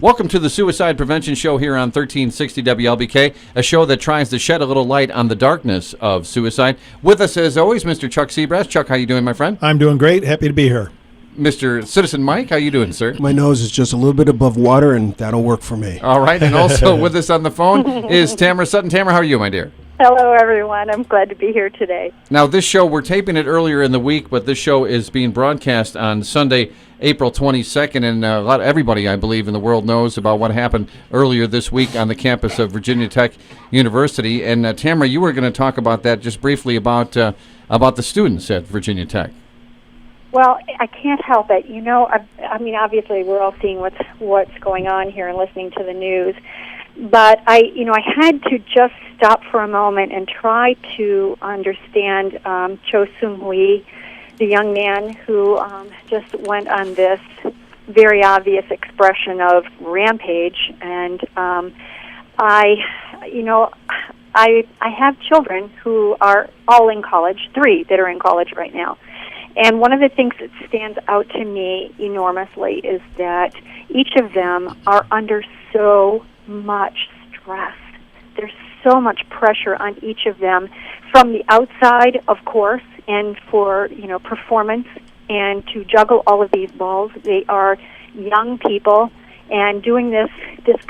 Welcome to the Suicide Prevention Show here on 1360 WLBK, a show that tries to shed a little light on the darkness of suicide. With us, as always, Mr. Chuck Seabrass. Chuck, how you doing, my friend? I'm doing great. Happy to be here. Mr. Citizen Mike, how you doing, sir? My nose is just a little bit above water, and that'll work for me. All right, and also with us on the phone is Tamara Sutton. Tamara, how are you, my dear? Hello, everyone. I'm glad to be here today. Now, this show, we're taping it earlier in the week, but this show is being broadcast on Sunday, April 22nd, and everybody, I believe, in the world knows about what happened earlier this week on the campus of Virginia Tech University. And Tamara, you were going to talk about that just briefly about the students at Virginia Tech. Well, I can't help it. You know, I mean, obviously, we're all seeing what's going on here and listening to the news. But I had to just stop for a moment and try to understand Cho Seung-hui, the young man who just went on this very obvious expression of rampage. And I have children who are all in college, 3 that are in college right now. And one of the things that stands out to me enormously is that each of them are under so much stress. There's so much pressure on each of them from the outside, of course, and for, performance and to juggle all of these balls. They are young people and doing this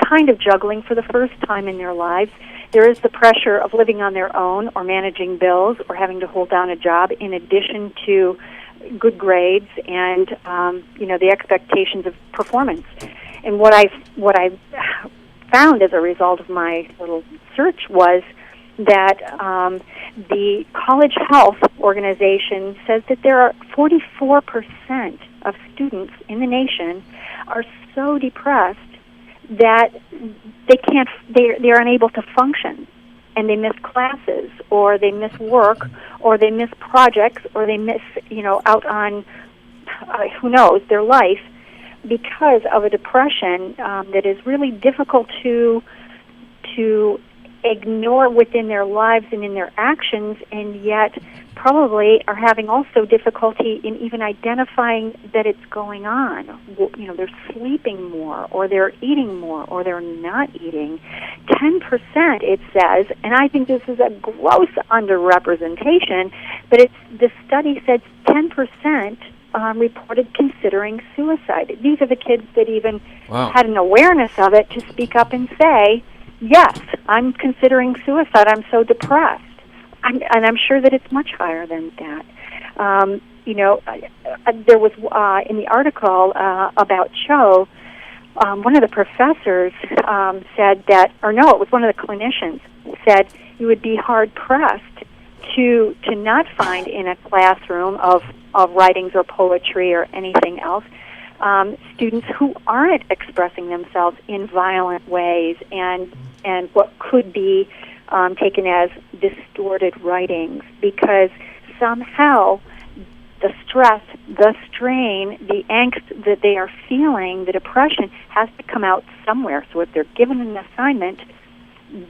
kind of juggling for the first time in their lives. There is the pressure of living on their own or managing bills or having to hold down a job in addition to good grades and the expectations of performance. And what I found as a result of my little search was that the College Health Organization says that there are 44% of students in the nation are so depressed that they're unable to function, and they miss classes, or they miss work, or they miss projects, or they miss out on who knows, their life, because of a depression that is really difficult to ignore within their lives and in their actions, and yet probably are having also difficulty in even identifying that it's going on. They're sleeping more, or they're eating more, or they're not eating. 10%, it says, and I think this is a gross underrepresentation, but the study said 10% reported considering suicide. These are the kids that even had an awareness of it to speak up and say, yes, I'm considering suicide. I'm so depressed. And I'm sure that it's much higher than that. There was, in the article about Cho, one of the professors said that, or no, it was one of the clinicians, said you would be hard-pressed to not find in a classroom of writings or poetry or anything else students who aren't expressing themselves in violent ways and what could be taken as distorted writings, because somehow the stress, the strain, the angst that they are feeling, the depression, has to come out somewhere. So if they're given an assignment,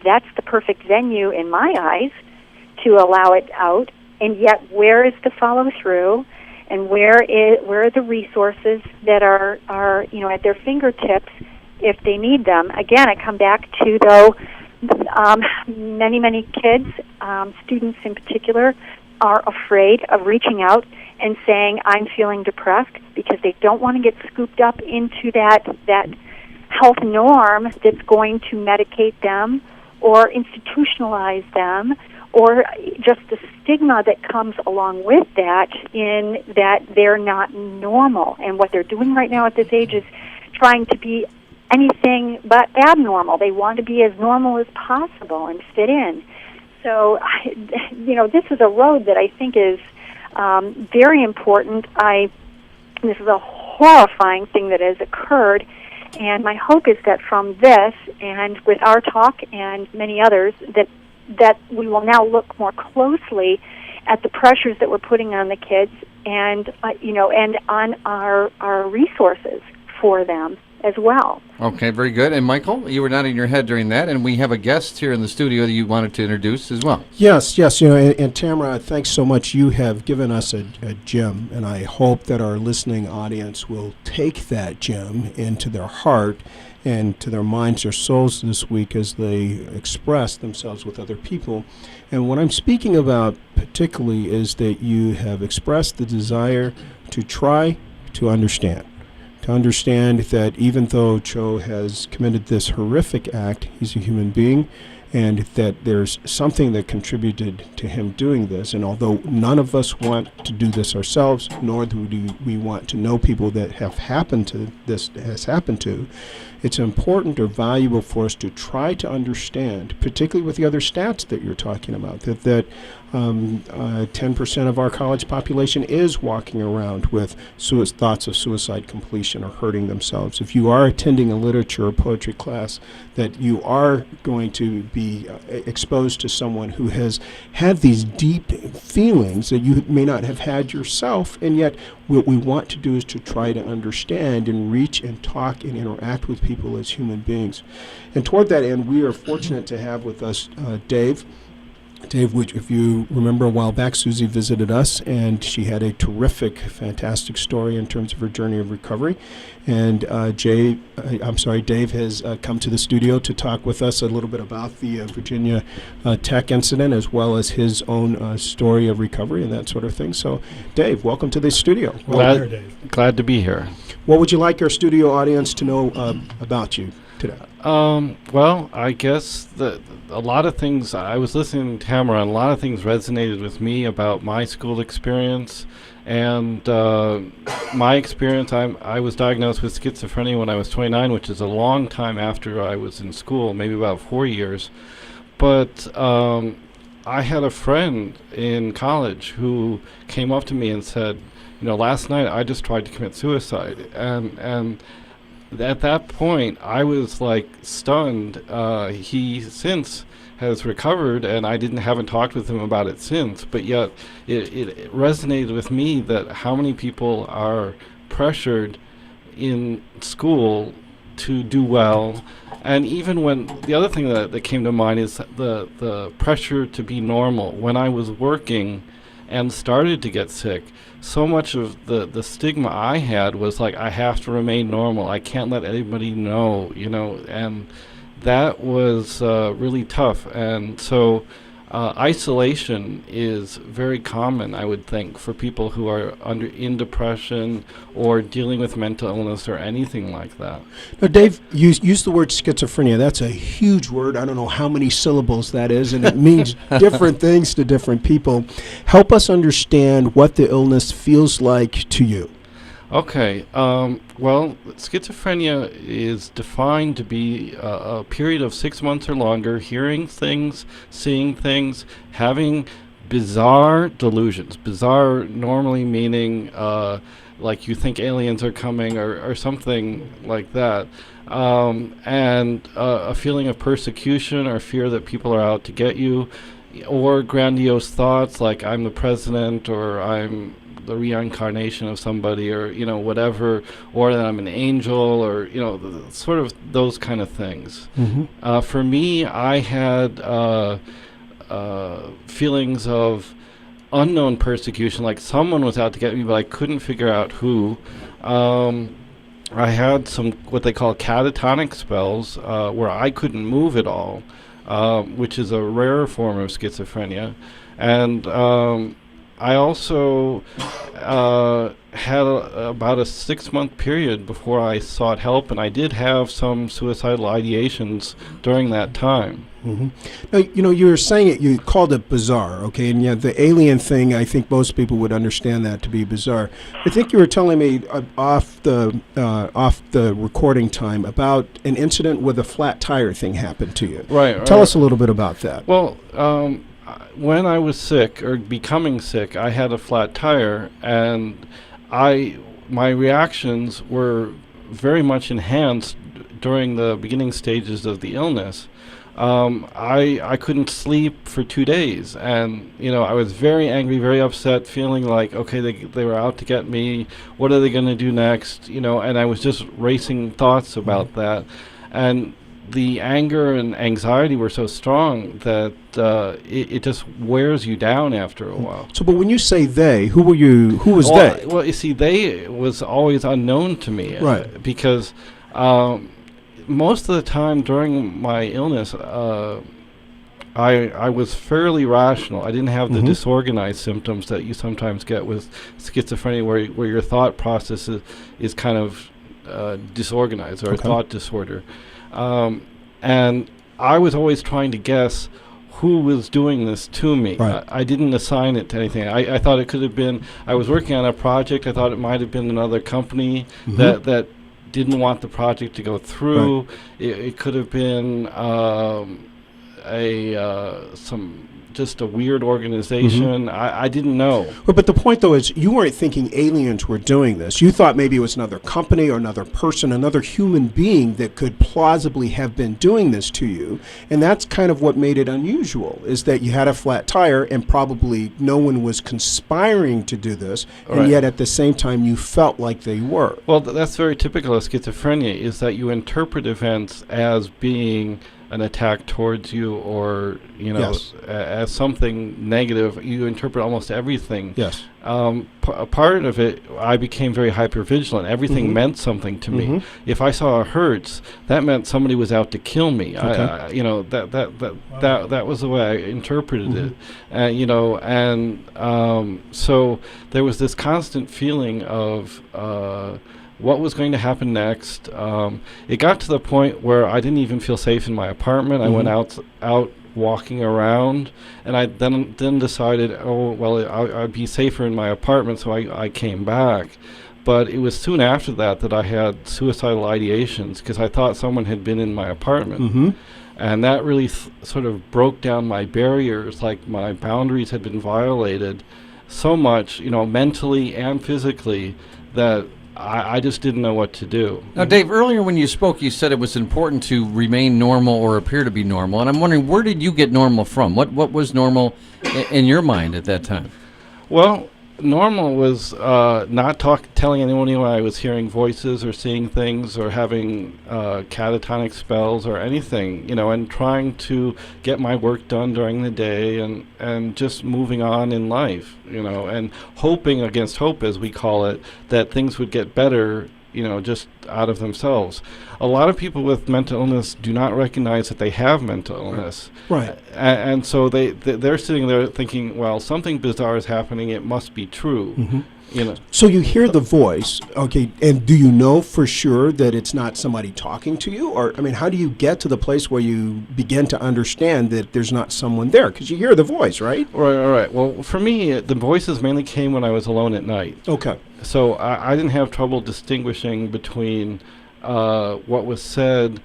that's the perfect venue in my eyes to allow it out. And yet, where is the follow-through, and where are the resources that are at their fingertips if they need them? Again, I come back to, though, many kids, students in particular, are afraid of reaching out and saying, I'm feeling depressed, because they don't want to get scooped up into that health norm that's going to medicate them or institutionalize them, or just the stigma that comes along with that, in that they're not normal. And what they're doing right now at this age is trying to be anything but abnormal. They want to be as normal as possible and fit in. So, this is a road that I think is very important. This is a horrifying thing that has occurred, and my hope is that from this, and with our talk and many others, that we will now look more closely at the pressures that we're putting on the kids, and and on our resources for them as well. Okay, very good. And Michael, you were nodding your head during that, and we have a guest here in the studio that you wanted to introduce as well. Yes, and Tamara, thanks so much. You have given us a gem, and I hope that our listening audience will take that gem into their heart and to their minds or souls this week as they express themselves with other people. And what I'm speaking about particularly is that you have expressed the desire to try to understand that even though Cho has committed this horrific act, he's a human being, and that there's something that contributed to him doing this. And although none of us want to do this ourselves, nor do we want to know people that has happened to, it's important or valuable for us to try to understand, particularly with the other stats that you're talking about, that 10% of our college population is walking around with thoughts of suicide completion or hurting themselves. If you are attending a literature or poetry class, that you are going to be exposed to someone who has had these deep feelings that you may not have had yourself, and yet what we want to do is to try to understand and reach and talk and interact with people as human beings. And toward that end, we are fortunate to have with us Dave, which, if you remember a while back, Susie visited us, and she had a terrific, fantastic story in terms of her journey of recovery. And Dave has come to the studio to talk with us a little bit about the Virginia Tech incident, as well as his own story of recovery and that sort of thing. So, Dave, welcome to the studio. Glad to be here. What would you like our studio audience to know about you today? Well, I guess a lot of things, I was listening to Tamara, and a lot of things resonated with me about my school experience. And my experience, I was diagnosed with schizophrenia when I was 29, which is a long time after I was in school, maybe about 4 years. But I had a friend in college who came up to me and said, last night I just tried to commit suicide. And at that point, I was like stunned. He since has recovered, and I haven't talked with him about it since. But yet, it resonated with me that how many people are pressured in school to do well, and even when the other thing that came to mind is the pressure to be normal. When I was working and started to get sick, so much of the stigma I had was like, I have to remain normal. I can't let anybody know, and that was really tough. And so isolation is very common, I would think, for people who are in depression or dealing with mental illness or anything like that. Now, Dave, use the word schizophrenia. That's a huge word. I don't know how many syllables that is, and it means different things to different people. Help us understand what the illness feels like to you. Okay. Well, schizophrenia is defined to be a period of 6 months or longer, hearing things, seeing things, having bizarre delusions. Bizarre normally meaning like you think aliens are coming or something like that. And a feeling of persecution or fear that people are out to get you, or grandiose thoughts like I'm the president, or I'm the reincarnation of somebody, or whatever, or that I'm an angel, or sort of those kind of things. Mm-hmm. For me, I had feelings of unknown persecution, like someone was out to get me, but I couldn't figure out who. I had some what they call catatonic spells, where I couldn't move at all, which is a rare form of schizophrenia. And I also had about a 6-month period before I sought help, and I did have some suicidal ideations during that time. Mm-hmm. Now, you were saying it, you called it bizarre, okay? And yeah, the alien thing, I think most people would understand that to be bizarre. I think you were telling me off the recording time about an incident where the flat tire thing happened to you. Right. Tell us a little bit about that. Well, when I was sick or becoming sick, I had a flat tire, and my reactions were very much enhanced during the beginning stages of the illness. I couldn't sleep for 2 days, and I was very angry, very upset, feeling like, okay, they were out to get me. What are they going to do next? And I was just racing thoughts about that, and the anger and anxiety were so strong that it just wears you down after a while. So, but when you say they, who was they? Well, you see, they was always unknown to me, right? Because most of the time during my illness, I was fairly rational. I didn't have the disorganized symptoms that you sometimes get with schizophrenia, where your thought process is kind of disorganized, or a thought disorder. And I was always trying to guess who was doing this to me. Right. I didn't assign it to anything. I thought it could have been, I was working on a project, I thought it might have been another company that didn't want the project to go through. Right. It could have been just a weird organization. I didn't know. But the point, though, is you weren't thinking aliens were doing this. You thought maybe it was another company or another person, another human being that could plausibly have been doing this to you. And that's kind of what made it unusual, is that you had a flat tire and probably no one was conspiring to do this, and yet at the same time you felt like they were. Well, that's very typical of schizophrenia, is that you interpret events as being an attack towards you, or as something negative. You interpret almost everything. Yes. A part of it, I became very hypervigilant. Everything meant something to me. If I saw a Hertz, that meant somebody was out to kill me. Okay. That was the way I interpreted it. So there was this constant feeling of what was going to happen next. It got to the point where I didn't even feel safe in my apartment. I went out walking around, and I then decided, I'd be safer in my apartment, so I came back. But it was soon after that I had suicidal ideations, because I thought someone had been in my apartment. And that really sort of broke down my barriers, like my boundaries had been violated so much, mentally and physically, that I just didn't know what to do. Now, Dave, earlier when you spoke, you said it was important to remain normal or appear to be normal. And I'm wondering, where did you get normal from? What was normal in your mind at that time? Well, normal was not telling anyone I was hearing voices or seeing things or having catatonic spells or anything, and trying to get my work done during the day and just moving on in life, and hoping against hope, as we call it, that things would get better, just out of themselves. A lot of people with mental illness do not recognize that they have mental illness. Right. And so they're sitting there thinking, well, something bizarre is happening, it must be true. So you hear the voice, okay, and do you know for sure that it's not somebody talking to you? Or, how do you get to the place where you begin to understand that there's not someone there? Because you hear the voice, right? Right. Well, for me, the voices mainly came when I was alone at night. Okay. So I didn't have trouble distinguishing between what was said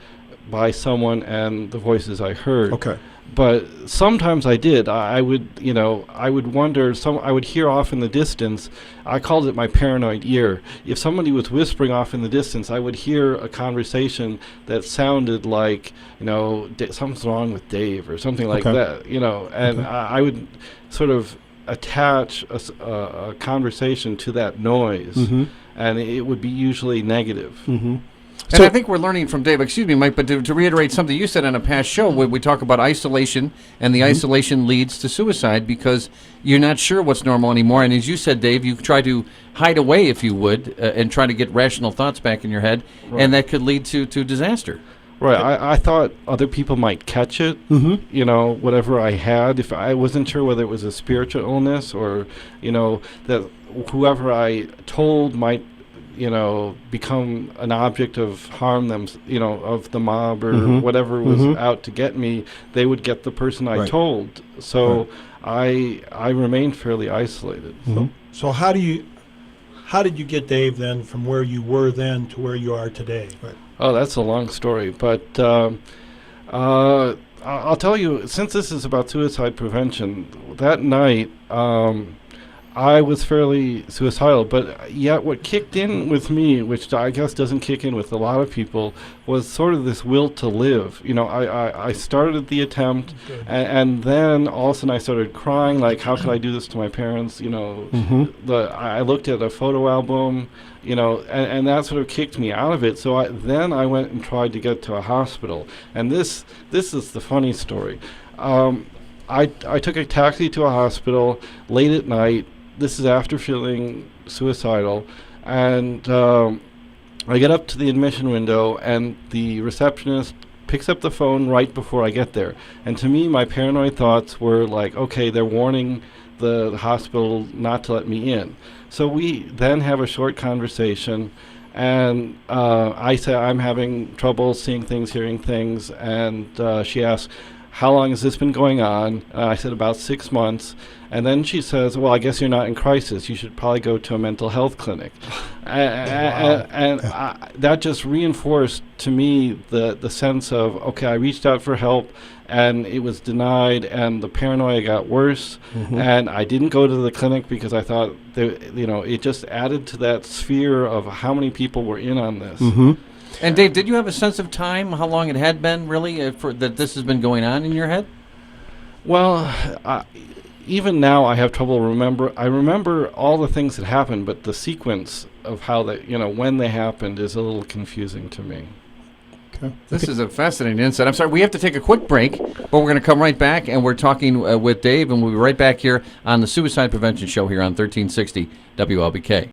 by someone and the voices I heard. Okay. But sometimes I did. I would wonder. I would hear off in the distance. I called it my paranoid ear. If somebody was whispering off in the distance, I would hear a conversation that sounded like, something's wrong with Dave or something like that. And I would sort of attach a conversation to that noise, and it would be usually negative. And I think we're learning from Dave, excuse me, Mike, but to reiterate something you said on a past show, where we talk about isolation, and the isolation leads to suicide because you're not sure what's normal anymore. And as you said, Dave, you try to hide away, if you would, and try to get rational thoughts back in your head, and that could lead to disaster. Right. I thought other people might catch it, whatever I had. If I wasn't sure whether it was a spiritual illness or, that whoever I told might become an object of harm of the mob or whatever was out to get me, they would get the person I told. So I remained fairly isolated. So how did you get Dave then from where you were then to where you are today? Right. Oh, that's a long story, but I'll tell you, since this is about suicide prevention, that night I was fairly suicidal, but yet what kicked in with me, which I guess doesn't kick in with a lot of people, was sort of this will to live. You know, I started the attempt, and then all of a sudden I started crying, like, how could I do this to my parents? You know, I looked at a photo album, you know, and that sort of kicked me out of it. So then I went and tried to get to a hospital. And this is the funny story. I took a taxi to a hospital late at night. This is after feeling suicidal, and I get up to the admission window, and the receptionist picks up the phone right before I get there. And to me, my paranoid thoughts were like, okay, they're warning the hospital not to let me in. So we then have a short conversation, and I say I'm having trouble seeing things, hearing things, and she asks, how long has this been going on? I said about 6 months. And then she says, well, I guess you're not in crisis. You should probably go to a mental health clinic. And that just reinforced to me the sense of, okay, I reached out for help, and it was denied, and the paranoia got worse. And I didn't go to the clinic because I thought, it just added to that sphere of how many people were in on this. And Dave, did you have a sense of time, how long it had been really for that this has been going on in your head? Well, even now I have trouble I remember all the things that happened, but the sequence of how they, when they happened is a little confusing to me. Okay. This is a fascinating insight. I'm sorry, we have to take a quick break, but we're going to come right back, and we're talking with Dave, and we'll be right back here on the Suicide Prevention Show here on 1360 WLBK.